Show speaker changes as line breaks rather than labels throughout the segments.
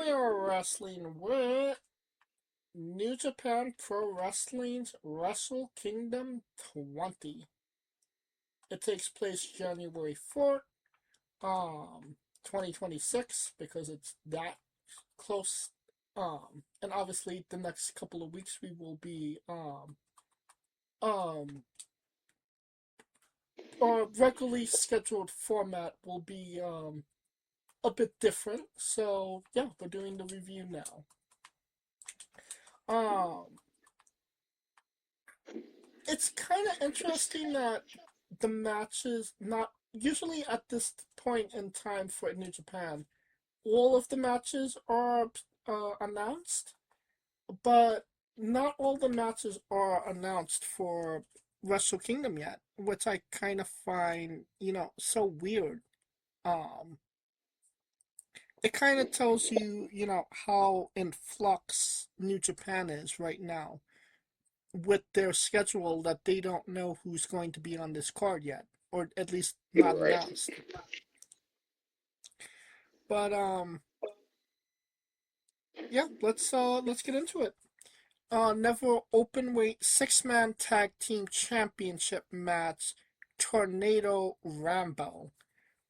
We are wrestling with New Japan Pro Wrestling's Wrestle Kingdom 20. It takes place January 4th, 2026, because it's that close. And obviously the next couple of weeks we will be um our regularly scheduled format will be a bit different. So yeah, we're doing the review now. It's kind of interesting that the matches, not usually at this point in time for New Japan, all of the matches are announced, but not all the matches are announced for Wrestle Kingdom yet, which I kind of find, so weird. Um, it kind of tells you, how in flux New Japan is right now with their schedule, that they don't know who's going to be on this card yet, or at least not
Right.
announced. But yeah, let's get into it. Never Openweight 6-man tag team championship match, Tornado Rambo.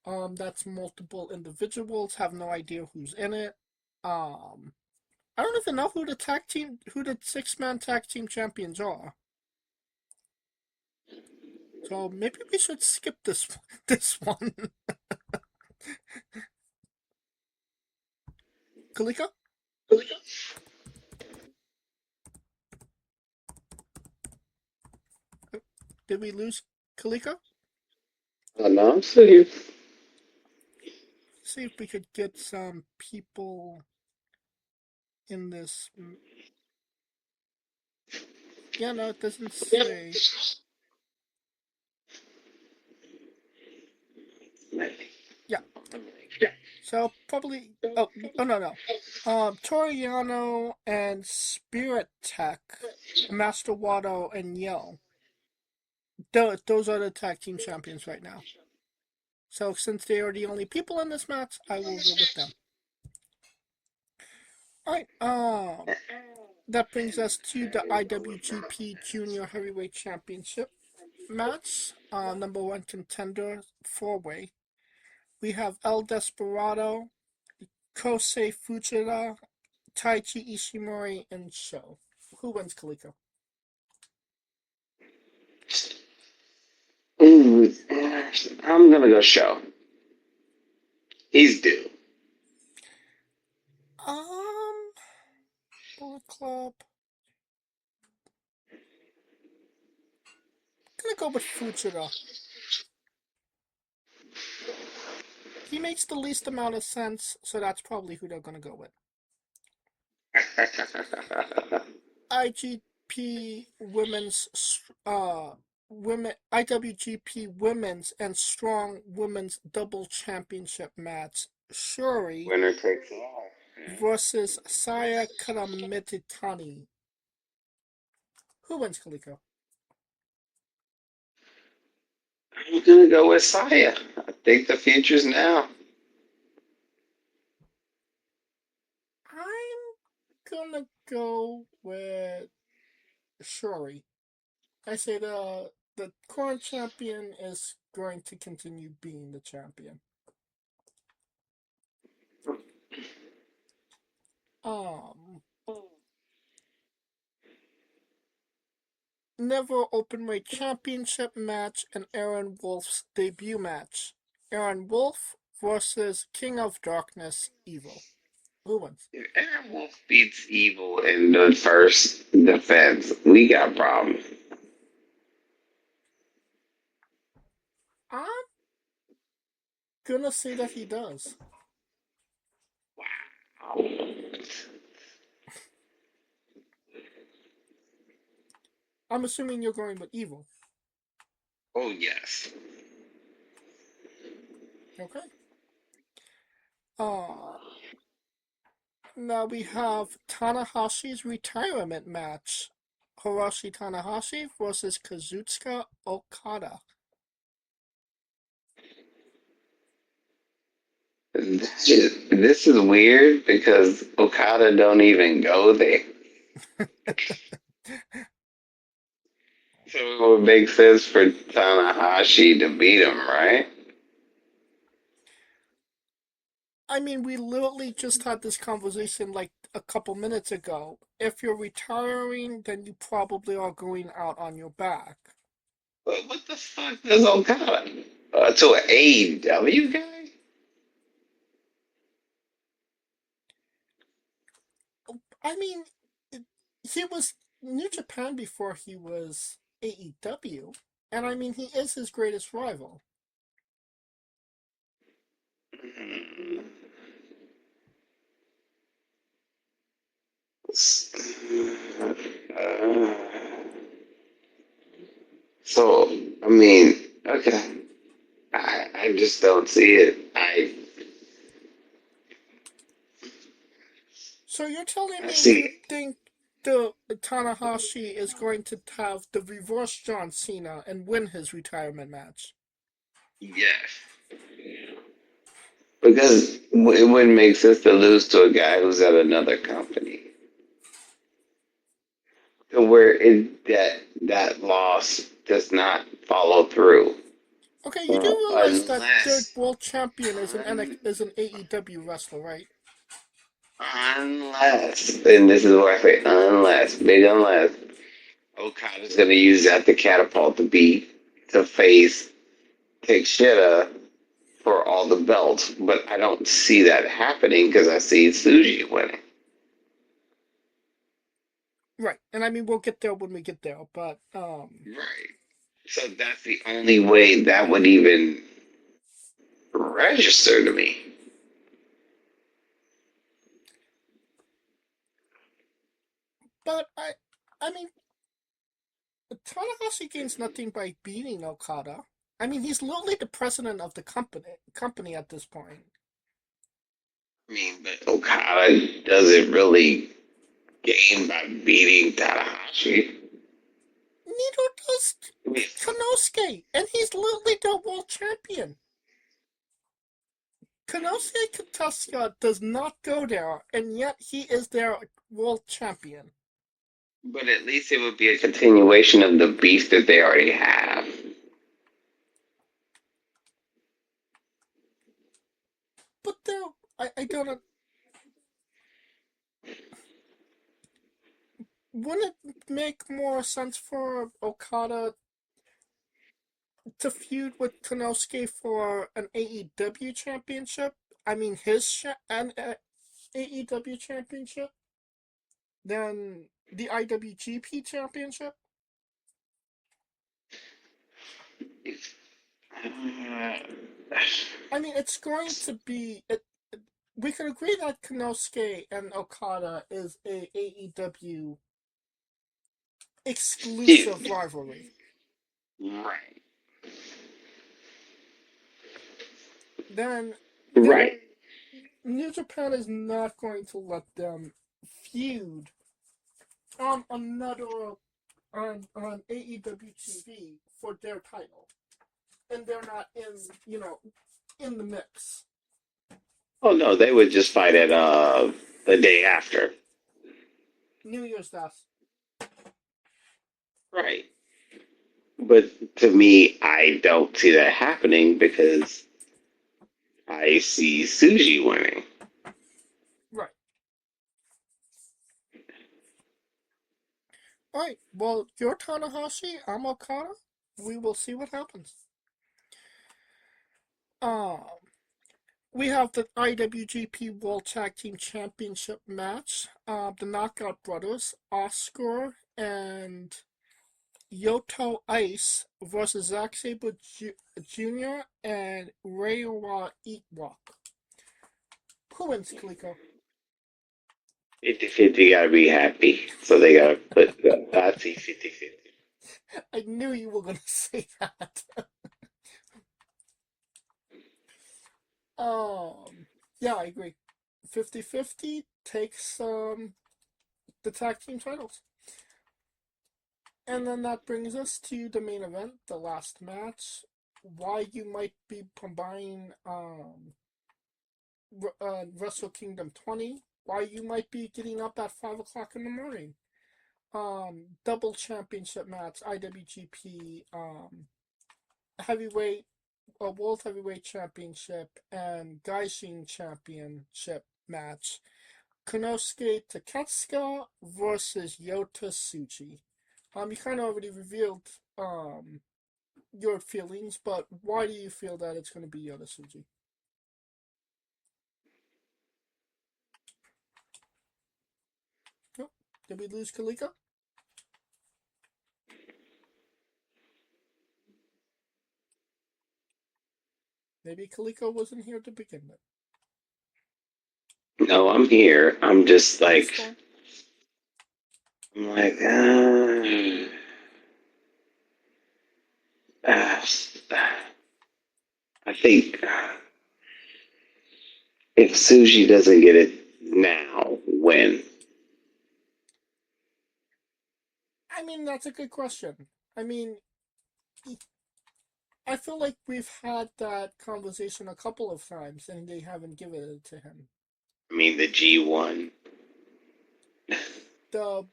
That's multiple individuals. Have no idea who's in it. I don't even know who the 6-man tag team champions are. So maybe we should skip this one. Kalika? Did we lose Kalika?
No, I'm still here.
See if we could get some people in this. Yeah, no, it doesn't say. Yeah. So probably. Oh no no. Toriano and Spirit Tech, Master Wado and Yell. Those are the tag team champions right now. So since they are the only people in this match, I will go with them. Alright, that brings us to the IWGP Junior Heavyweight Championship match. Number one contender, four-way. We have El Desperado, Kosei Fujita, Taichi Ishimori, and Sho. Who wins, Kaliko?
Ooh, I'm gonna go show. He's due.
Bullet Club. Gonna go with Fujita. He makes the least amount of sense, so that's probably who they're gonna go with. IGP Women's IWGP Women's and Strong Women's Double Championship match. Shuri
Winner takes all.
versus Saya Karamititani. Who wins, Kaliko?
I'm gonna go with Saya. I think the future's now.
I'm gonna go with Shuri. I say the current champion is going to continue being the champion. Um, Never Openweight Championship match and Aaron Wolf's debut match. Aaron Wolf versus King of Darkness, Evil. Who wins?
If Aaron Wolf beats Evil in the first defense, we got problems.
I'm gonna say that he does. I'm assuming you're going with Evil.
Oh yes.
Okay. Uh, Now we have Tanahashi's retirement match. Hiroshi Tanahashi versus Kazuchika Okada.
This is weird because Okada don't even go there. So it would make sense for Tanahashi to beat him, right?
I mean, we literally just had this conversation like a couple minutes ago. If you're retiring, then you probably are going out on your back.
But what the fuck does Okada? To an AEW guy?
I mean, it, he was New Japan before he was AEW, and I mean, he is his greatest rival.
Hmm. Uh, so, I mean, okay. I just don't see it.
So you're telling
I
me you
see.
think the Tanahashi is going to have the reverse John Cena and win his retirement match?
Yes. Because it wouldn't make sense to lose to a guy who's at another company. To where that loss does not follow through.
Okay, you do realize that their
Unless
world champion is
un,
is an AEW wrestler, right?
unless and this is what I say, unless Okada's gonna use that to catapult the beat to face Takeshita for all the belts, but I don't see that happening because I see Suji winning.
Right, and I mean we'll get there when we get there, but
Right. So that's the only way that would even register to me.
but I mean Tanahashi gains nothing by beating Okada. I mean he's literally the president of the company at this point.
I mean, but Okada doesn't really gain by beating Tanahashi.
Neither does
I mean,
Konosuke, and he's literally the world champion. Konosuke Kataska does not go there, and yet he is their world champion.
but at least it would be a continuation of the beef that they already have.
But there, I don't. Wouldn't it make more sense for Okada to feud with Konosuke for an AEW championship? I mean, an AEW championship than the IWGP championship? I mean, it's going to be. We can agree that Konosuke and Okada is a AEW exclusive
Feud.
rivalry.
Right.
Then, then
Right.
New Japan is not going to let them feud on another on AEW TV for their title, and they're not in the mix.
Oh no, they would just fight it the day after.
New Year's Dash.
Right. But to me, I don't see that happening because I see Suji winning.
Right. All right. Well, you're Tanahashi. I'm Okada. We will see what happens. Um, we have the IWGP World Tag Team Championship match. The Knockout Brothers, Oscar and Yoto Ice versus Zack Sabre Jr. and Reiwa Ewok. Who wins, Kaliko?
50-50 gotta be happy. So they gotta put I see 50-50.
I knew you were going to say that. um, yeah, I agree. 50-50 takes the tag team titles. And then that brings us to the main event, the last match. Why you might be combining WrestleKingdom 20, why you might be getting up at 5 o'clock in the morning. Double championship match, IWGP, heavyweight, World Heavyweight Championship, and Gaijin Championship match. Konosuke Taketsuka versus Yota Tsuji. You kind of already revealed your feelings, but why do you feel that it's going to be Yota Tsuji? Oh, did we lose Kalika? Maybe Kaliko wasn't here to begin with.
No, I'm here. I'm just like,
Storm?
I'm like, I think if Sushi doesn't get it now, when?
I mean, that's a good question. I mean, I feel like we've had that conversation a couple of times and they haven't given it to him.
I mean, the G1.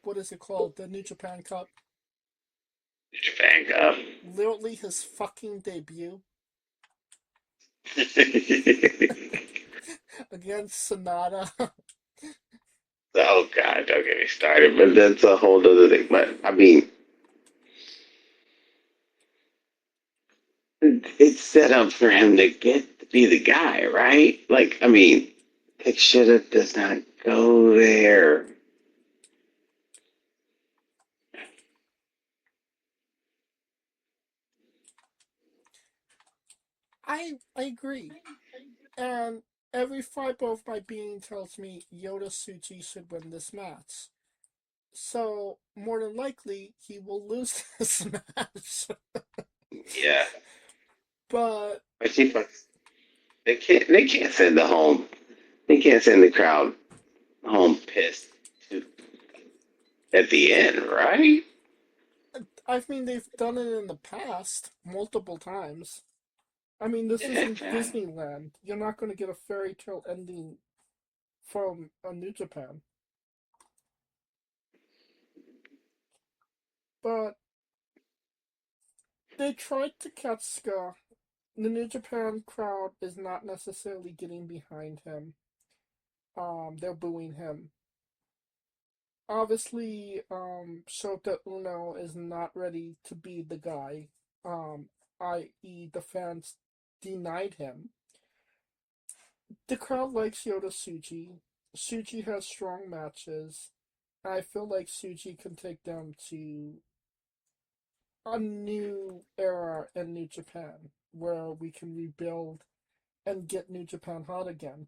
What is it called? The New Japan Cup.
Japan Cup.
Literally his fucking debut against Sonata.
Oh God, don't get me started. But that's a whole other thing. But I mean, it's set up for him to get to be the guy, right? Like, I mean, Takeshita does not go there.
I agree. And every fiber of my being tells me Yota Tsuji should win this match. So, more than likely, he will lose this match.
Yeah,
But,
but they can't. They can't send the home. They can't send the crowd home pissed at the end, right?
I mean, they've done it in the past multiple times. I mean, this isn't
Yeah.
Disneyland. You're not going to get a fairy tale ending from a New Japan. But they tried to catch Ska. The New Japan crowd is not necessarily getting behind him. They're booing him. Obviously, Shota Uno is not ready to be the guy. I.e., the fans denied him. The crowd likes Yota Tsuji. Tsuji has strong matches. I feel like Tsuji can take them to a new era in New Japan where we can rebuild and get New Japan hot again.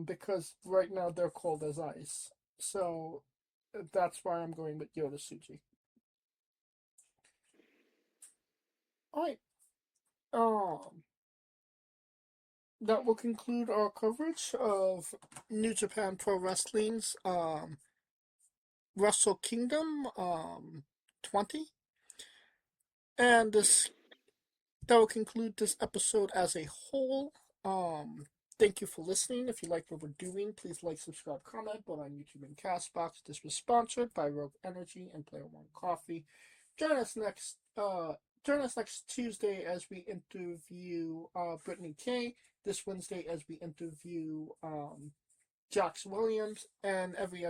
Because right now they're cold as ice. So that's why I'm going with Yota Tsuji. Alright. Um that will conclude our coverage of New Japan Pro Wrestling's WrestleKingdom 20. And this that will conclude this episode as a whole. Um, Thank you for listening. If you like what we're doing, please like, subscribe, comment, both on YouTube and Castbox. This was sponsored by Rogue Energy and Player One Coffee. Join us next. Join us next Tuesday as we interview Brittany Kay. This Wednesday as we interview Jax Williams, and every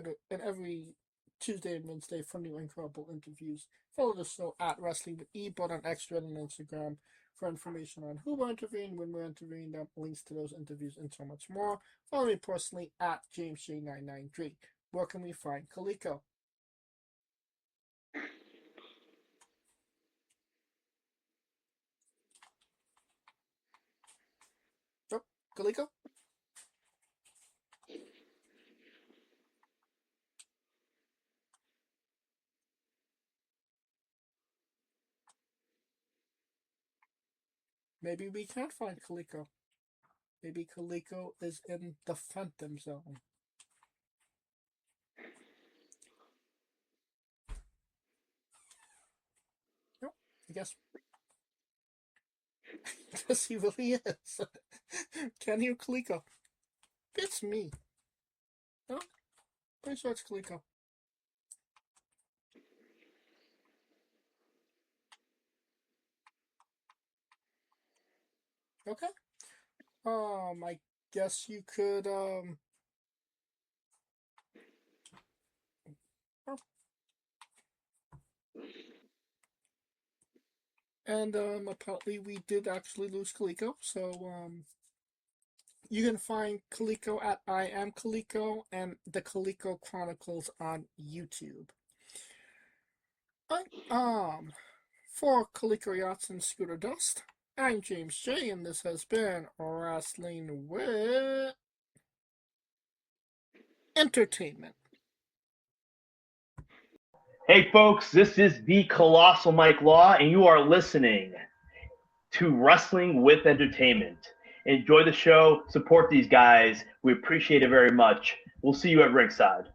Tuesday and Wednesday for new incredible interviews. Follow the show at Wrestling with E, both on X, Twitter, and Instagram for information on who we're interviewing, when we're interviewing them, links to those interviews, and so much more. Follow me personally at JamesJ993. Where can we find Kaliko? Oh, Kaliko? Maybe we can't find Kaliko. Maybe Kaliko is in the Phantom Zone. No, I guess he really is. Can you, Kaliko? it's me. No, pretty sure it's Kaliko. Okay. I guess you could oh. And apparently we did actually lose Kaliko, so you can find Kaliko at I Am Kaliko and the Kaliko Chronicles on YouTube. For Kaliko Yachts and Scooter Dust, I'm James J, and this has been Wrestling with Entertainment.
Hey folks, this is the Colossal Mike Law, and you are listening to Wrestling with Entertainment. Enjoy the show, support these guys. We appreciate it very much. We'll see you at ringside.